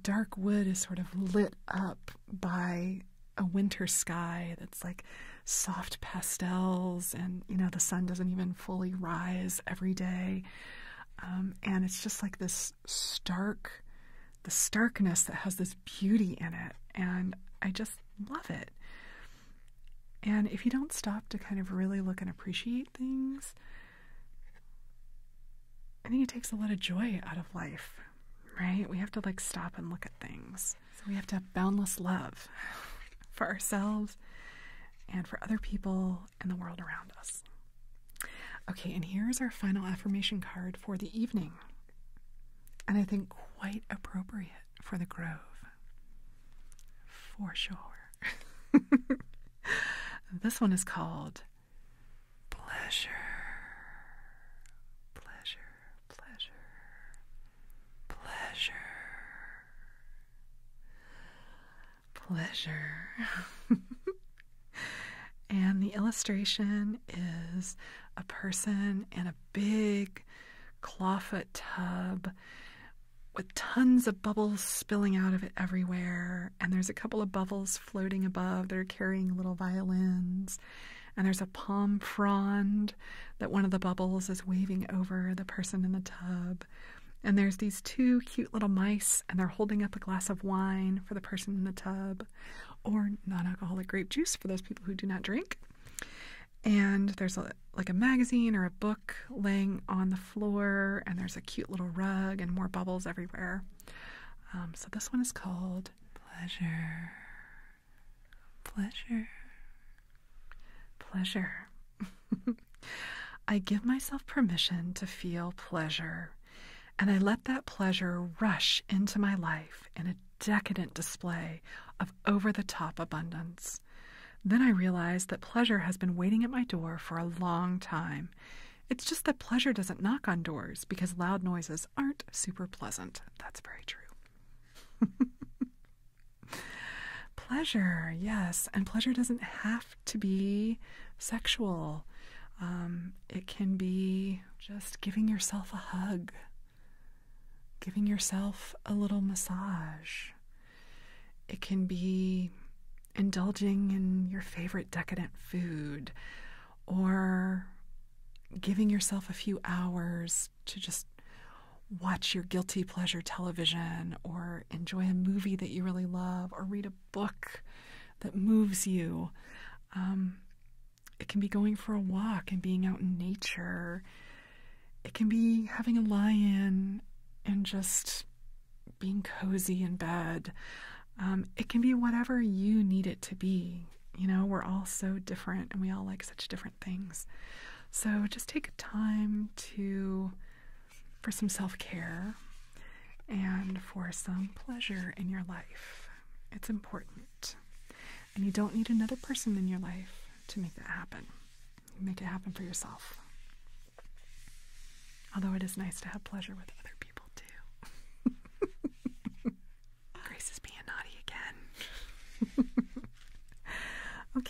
dark wood is sort of lit up by a winter sky that's like soft pastels, and, you know, the sun doesn't even fully rise every day. And it's just like this the starkness that has this beauty in it. And I just love it. And if you don't stop to kind of really look and appreciate things, I think it takes a lot of joy out of life, right? We have to like stop and look at things. So we have to have boundless love for ourselves and for other people and the world around us. Okay, and here's our final affirmation card for the evening. And I think quite appropriate for the Grove. For sure. This one is called Pleasure. Pleasure, pleasure, pleasure, pleasure. And the illustration is a person in a big clawfoot tub with tons of bubbles spilling out of it everywhere. And there's a couple of bubbles floating above that are carrying little violins. And there's a palm frond that one of the bubbles is waving over the person in the tub. And there's these two cute little mice, and they're holding up a glass of wine for the person in the tub, or non-alcoholic grape juice for those people who do not drink. And there's like a magazine or a book laying on the floor, and there's a cute little rug and more bubbles everywhere. So this one is called Pleasure. Pleasure. Pleasure. I give myself permission to feel pleasure, and I let that pleasure rush into my life in a decadent display of over-the-top abundance. Then I realized that pleasure has been waiting at my door for a long time. It's just that pleasure doesn't knock on doors because loud noises aren't super pleasant. That's very true. Pleasure, yes. And pleasure doesn't have to be sexual. It can be just giving yourself a hug, giving yourself a little massage. It can be indulging in your favorite decadent food, or giving yourself a few hours to just watch your guilty pleasure television, or enjoy a movie that you really love, or read a book that moves you. It can be going for a walk and being out in nature. It can be having a lie-in and just being cozy in bed. It can be whatever you need it to be. You know, we're all so different, and we all like such different things. So just take time for some self-care and for some pleasure in your life. It's important. And you don't need another person in your life to make that happen. You make it happen for yourself. Although it is nice to have pleasure with other people too. Grace is being naughty again.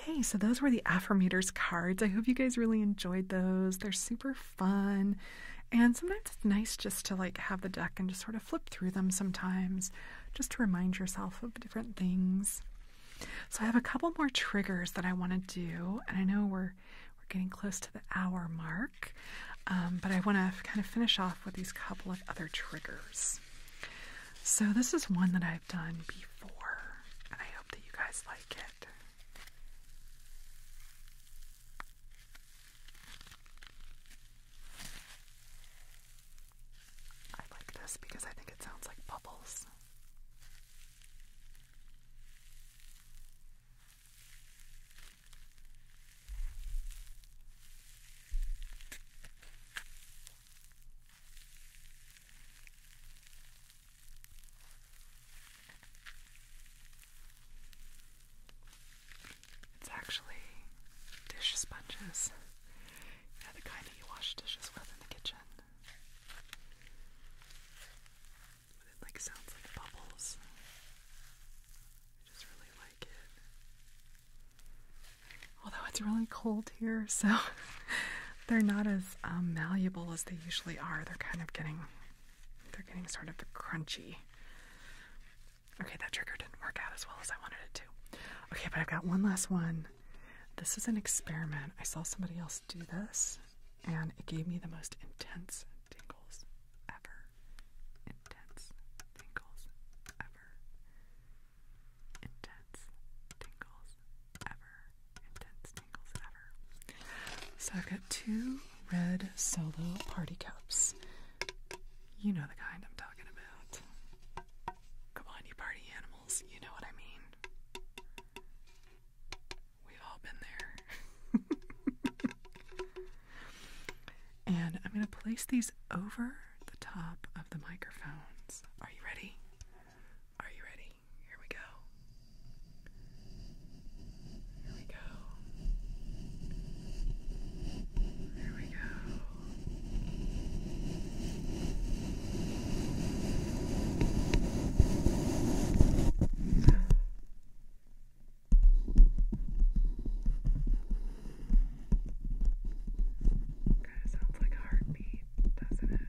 Okay, so those were the Affirmators cards. I hope you guys really enjoyed those. They're super fun. And sometimes it's nice just to like have the deck and just sort of flip through them sometimes, just to remind yourself of different things. So I have a couple more triggers that I want to do, and I know we're getting close to the hour mark, but I want to kind of finish off with these couple of other triggers. So this is one that I've done before, and I hope that you guys like it. I like this because I think it sounds like bubbles. It's actually dish sponges. You know, the kind that you wash dishes with in the kitchen. But it like sounds like bubbles. I just really like it. Although it's really cold here, so they're not as malleable as they usually are. They're getting sort of crunchy. Okay, that trigger didn't work out as well as I wanted it to. Okay, but I've got one last one. This is an experiment. I saw somebody else do this, and it gave me the most intense tingles ever. Intense tingles ever. Intense tingles ever. Intense tingles ever. So I've got 2 red Solo party cups. You know the kind I'm talking about. Come on, you party animals. You know what I mean. We've all been there. And I'm going to place these over the top of the microphones. Are you ready? Are you ready? Here we go. Here we go. Here we go. Kind of sounds like a heartbeat, doesn't it?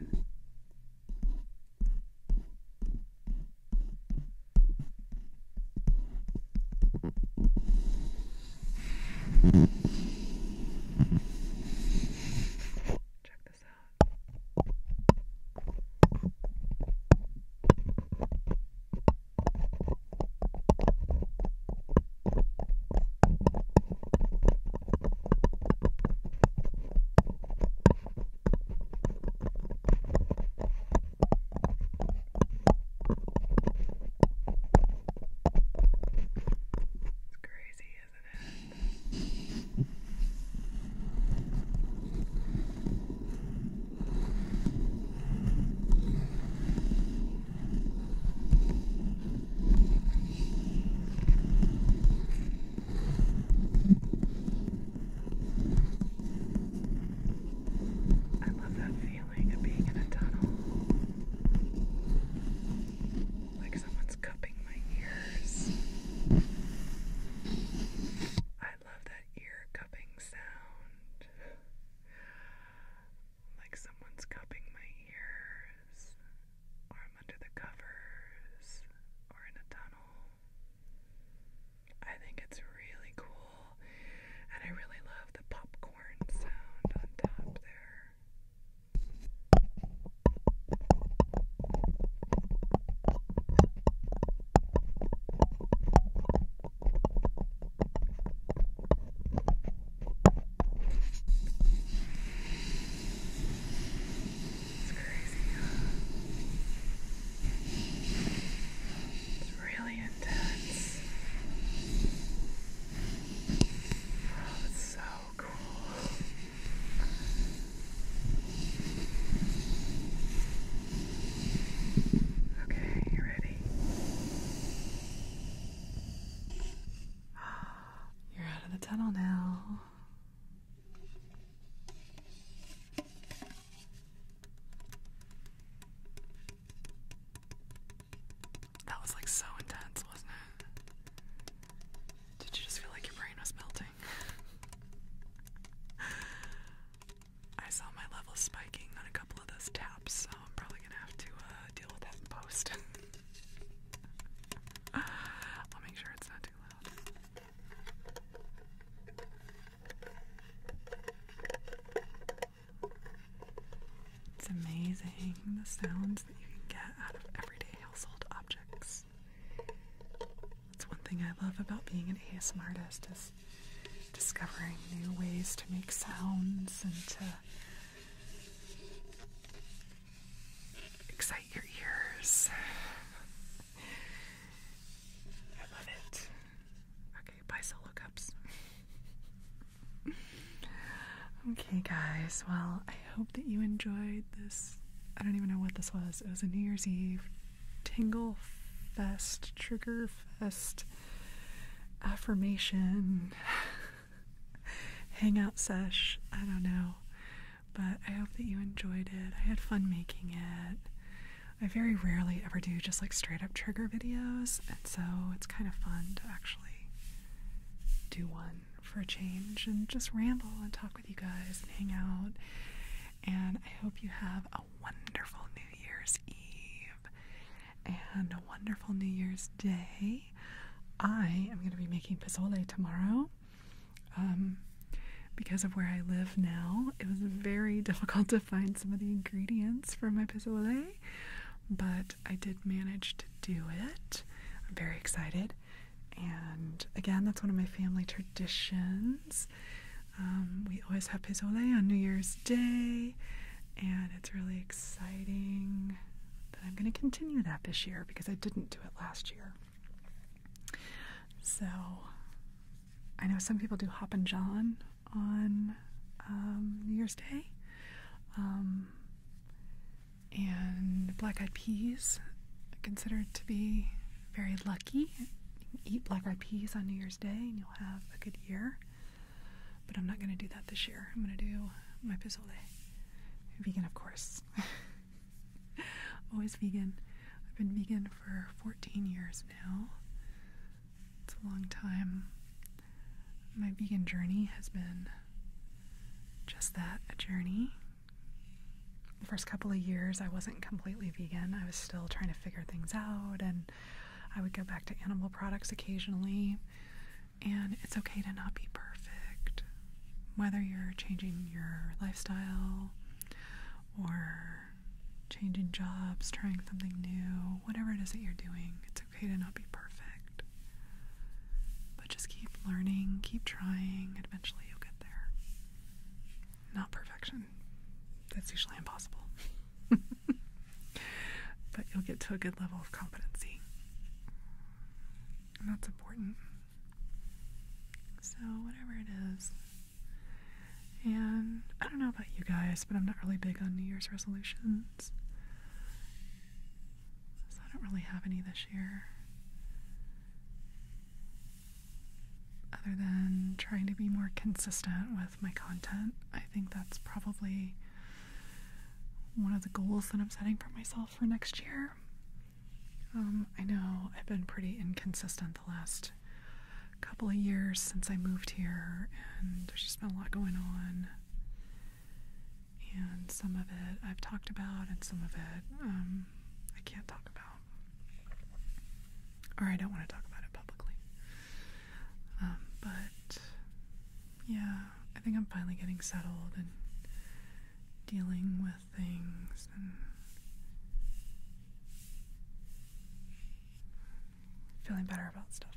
It's amazing the sounds that you can get out of everyday household objects. That's one thing I love about being an ASMR artist, is discovering new ways to make sounds and to excite your ears. I love it. Okay, bye solo cups. Okay, guys, well, I hope that you enjoyed this. I don't even know what this was. It was a New Year's Eve tingle fest, trigger fest, affirmation, hangout sesh. I don't know. But I hope that you enjoyed it. I had fun making it. I very rarely ever do just like straight up trigger videos, and so it's kind of fun to actually do one for a change and just ramble and talk with you guys and hang out. And I hope you have a wonderful New Year's Eve and a wonderful New Year's Day. I am going to be making pozole tomorrow. Because of where I live now, it was very difficult to find some of the ingredients for my pozole, but I did manage to do it. I'm very excited. And again, that's one of my family traditions. We always have pozole on New Year's Day, and it's really exciting that I'm going to continue that this year because I didn't do it last year. So I know some people do Hop and John on New Year's Day, and black-eyed peas are considered to be very lucky. You can eat black-eyed peas on New Year's Day and you'll have a good year, but I'm not going to do that this year. I'm going to do my pozole. Vegan, of course. Always vegan. I've been vegan for 14 years now. It's a long time. My vegan journey has been just that, a journey. The first couple of years I wasn't completely vegan. I was still trying to figure things out, and I would go back to animal products occasionally. And it's okay to not be perfect. Whether you're changing your lifestyle or changing jobs, trying something new, whatever it is that you're doing, it's okay to not be perfect. But just keep learning, keep trying, and eventually you'll get there. Not perfection. That's usually impossible. But you'll get to a good level of competency. And that's important. So whatever it is. And I don't know about you guys, but I'm not really big on New Year's resolutions. So I don't really have any this year. Other than trying to be more consistent with my content. I think that's probably one of the goals that I'm setting for myself for next year. I know I've been pretty inconsistent the last couple of years since I moved here, and there's just been a lot going on. And some of it I've talked about, and some of it I can't talk about. Or I don't want to talk about it publicly. But yeah, I think I'm finally getting settled and dealing with things and feeling better about stuff.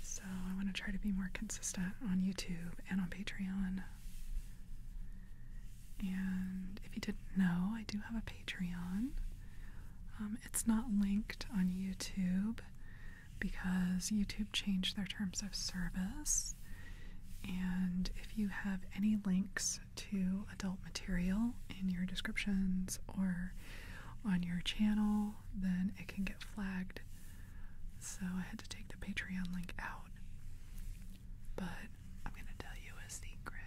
So I want to try to be more consistent on YouTube and on Patreon. And if you didn't know, I do have a Patreon. It's not linked on YouTube because YouTube changed their terms of service. And if you have any links to adult material in your descriptions or on your channel, then it can get flagged. So I had to take the Patreon link out. But I'm going to tell you a secret.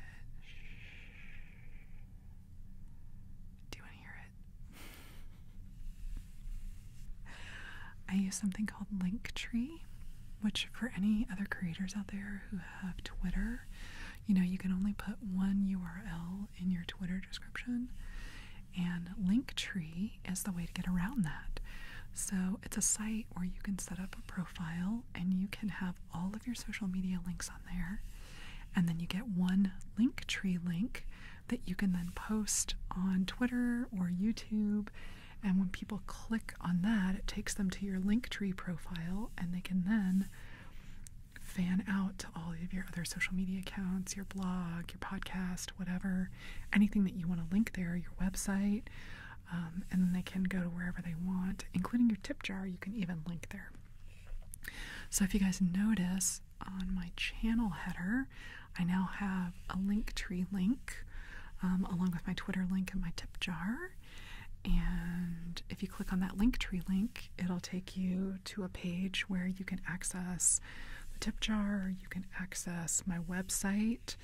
Do you want to hear it? I use something called Linktree, which for any other creators out there who have Twitter, you know, you can only put one URL in your Twitter description, and Linktree is the way to get around that. So it's a site where you can set up a profile and you can have all of your social media links on there, and then you get one Linktree link that you can then post on Twitter or YouTube. And when people click on that, it takes them to your Linktree profile, and they can then fan out to all of your other social media accounts, your blog, your podcast, whatever, anything that you want to link there, your website, and then they can go to wherever they want, including your tip jar. You can even link there. So if you guys notice on my channel header, I now have a Linktree link along with my Twitter link and my tip jar. And if you click on that Linktree link, it'll take you to a page where you can access the tip jar, you can access my website,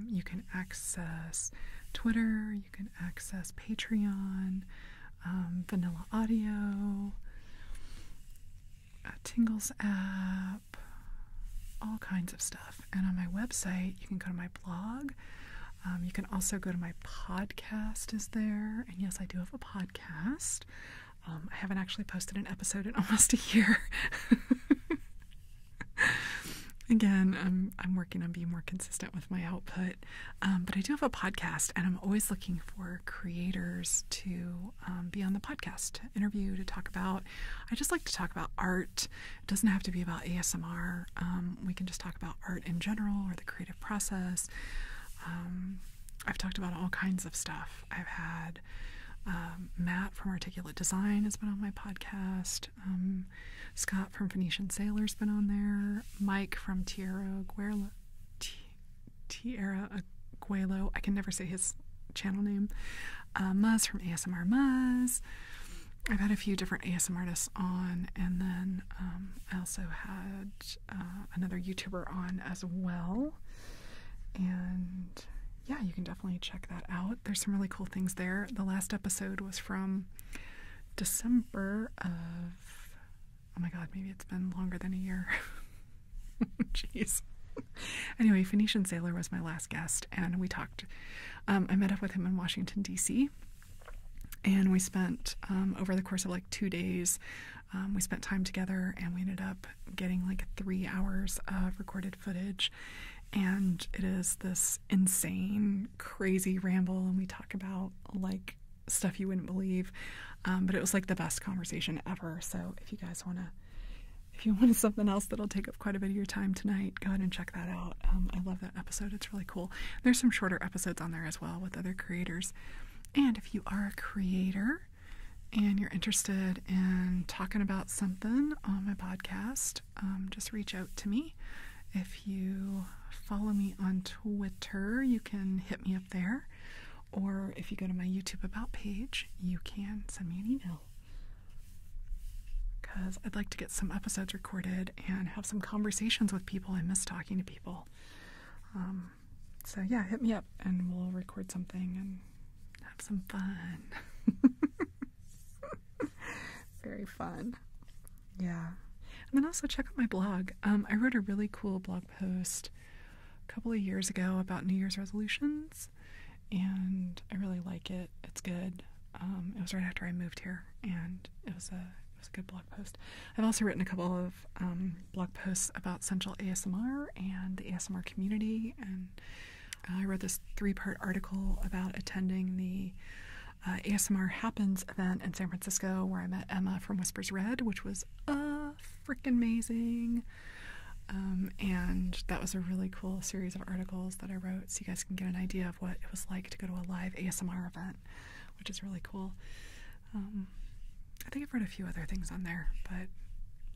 you can access Twitter, you can access Patreon, Vanilla Audio, Tingles app, all kinds of stuff. And on my website, you can go to my blog. You can also go to my podcast is there. And yes, I do have a podcast. I haven't actually posted an episode in almost a year. Again, I'm working on being more consistent with my output. But I do have a podcast, and I'm always looking for creators to be on the podcast, to interview, to talk about. I just like to talk about art. It doesn't have to be about ASMR. We can just talk about art in general or the creative process. I've talked about all kinds of stuff. I've had Matt from Articulate Design has been on my podcast. Scott from Phoenician Sailor's been on there. Mike from Tierra Aguelo. I can never say his channel name. Muzz from ASMR Muzz. I've had a few different ASMR artists on, and then I also had another YouTuber on as well. And yeah, you can definitely check that out. There's some really cool things there. The last episode was from December of, oh my god, maybe it's been longer than a year. Jeez. Anyway, Phoenician Sailor was my last guest, and we talked. I met up with him in Washington, D.C., and we spent, over the course of like 2 days, we spent time together, and we ended up getting like 3 hours of recorded footage. And it is this insane, crazy ramble, and we talk about like stuff you wouldn't believe. But it was like the best conversation ever. So if you guys want to, if you want something else that'll take up quite a bit of your time tonight, go ahead and check that out. I love that episode. It's really cool. There's some shorter episodes on there as well with other creators. And if you are a creator and you're interested in talking about something on my podcast, just reach out to me. If you follow me on Twitter, you can hit me up there. Or if you go to my YouTube About page, you can send me an email. Because I'd like to get some episodes recorded and have some conversations with people. I miss talking to people. So yeah, hit me up and we'll record something and have some fun. Very fun. Yeah. And then also check out my blog. I wrote a really cool blog post a couple of years ago about New Year's resolutions, and I really like it. It's good. It was right after I moved here, and it was a good blog post. I've also written a couple of blog posts about Central ASMR and the ASMR community, and I wrote this 3-part article about attending the ASMR Happens event in San Francisco, where I met Emma from Whispers Red, which was freaking amazing. And that was a really cool series of articles that I wrote, so you guys can get an idea of what it was like to go to a live ASMR event, which is really cool. I think I've wrote a few other things on there, but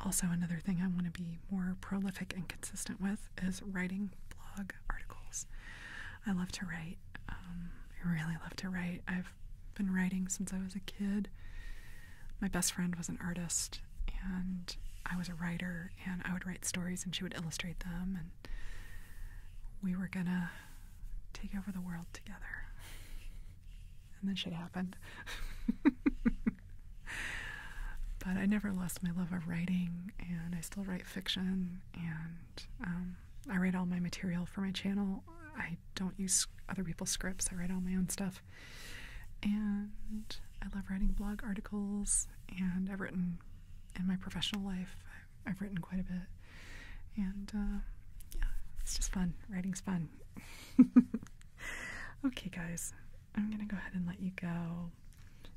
also another thing I want to be more prolific and consistent with is writing blog articles. I love to write. I really love to write. I've been writing since I was a kid. My best friend was an artist, and I was a writer, and I would write stories and she would illustrate them, and we were gonna take over the world together. And then shit happened. But I never lost my love of writing, and I still write fiction, and I write all my material for my channel. I don't use other people's scripts. I write all my own stuff. And I love writing blog articles, and I've written in my professional life. I've written quite a bit, and yeah, it's just fun. Writing's fun. Okay, guys, I'm going to go ahead and let you go.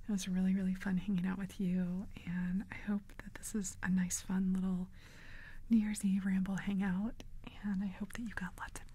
It was really, really fun hanging out with you, and I hope that this is a nice, fun little New Year's Eve ramble hangout, and I hope that you got lots of